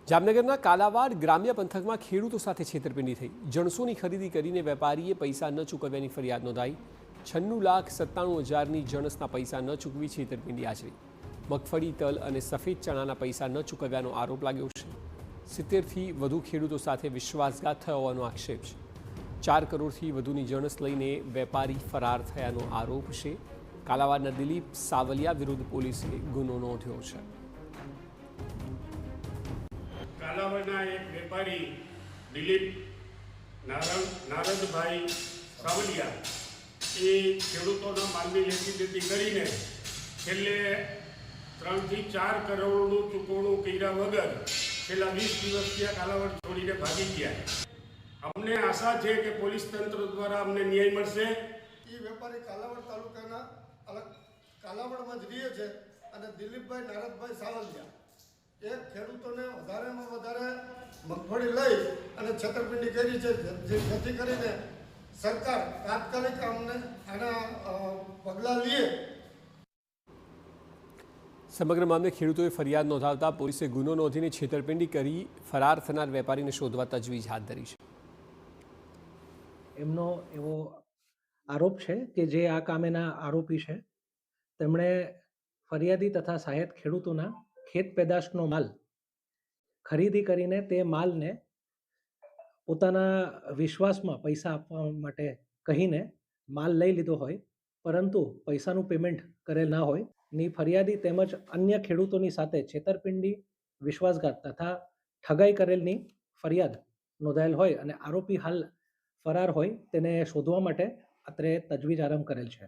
જામનગરના કાલાવાડ ગ્રામ્ય પંથકમાં ખેડૂતો સાથે છેતરપિંડી થઈ। જણસોની ખરીદી કરીને વેપારીએ પૈસા ન ચૂકવ્યાની ફરિયાદ નોંધાઈ। 96,97,000ની જણસના પૈસા ન ચૂકવી છેતરપિંડી આચરી। મગફળી, તલ અને સફેદ ચણાના પૈસા ન ચૂકવ્યાનો આરોપ લાગ્યો છે। 70થી વધુ ખેડૂતો સાથે વિશ્વાસઘાત થયો હોવાનો આક્ષેપ છે। 4 કરોડથી વધુની જણસ લઈને વેપારી ફરાર થયાનો આરોપ છે। કાલાવાડના દિલીપ સાવલિયા વિરુદ્ધ પોલીસે ગુનો નોંધ્યો છે। કાલાવાડના એક વેપારી દિલીપ નારદભાઈ સાવલિયા એ ખેડૂતોના માલની લેતી દેતી કરીને છેલ્લે 3 થી 4 કરોડનું ચૂકવણું કર્યા વગર છેલ્લા 20 દિવસથી આ કાલાવાડ છોડીને ભાગી ગયા। અમને આશા છે કે પોલીસ તંત્ર દ્વારા અમને ન્યાય મળશે। એ વેપારી કાલાવાડ તાલુકાના કાલાવાડમાં જ રહે છે અને દિલીપભાઈ નારદભાઈ સાવલિયા એક ખેડૂતોને વધારેમાં વધારે મગફળી લઈ અને છેતરપિંડી કરી છે, જેથી કરીને સરકાર તાત્કાલિક અમને આના પગલાં લે। સમગ્ર મામલે ખેડૂતોએ ફરિયાદ નોંધાવતા પોલીસે ગુનો નોંધીને છેતરપિંડી કરી ફરાર થનાર વેપારીને શોધવા તજવીજ હાથ ધરી છે। એમનો એવો આરોપ છે કે જે આ કામેના આરોપી છે તેમણે ફરિયાદી તથા સહાયક ખેડૂતોના ખેત પેદાશનો માલ ખરીદી કરીને તે માલને પોતાના વિશ્વાસમાં પૈસા આપવા માટે કહીને માલ લઈ લીધો હોય, પરંતુ પૈસાનું પેમેન્ટ કરેલ ના હોય ની ફરિયાદી તેમજ અન્ય ખેડૂતોની સાથે છેતરપિંડી, વિશ્વાસઘાત તથા ઠગાઈ કરેલની ફરિયાદ નોંધાયેલ હોય અને આરોપી હાલ ફરાર હોય તેને શોધવા માટે અત્રે તજવીજ આરંભ કરેલ છે।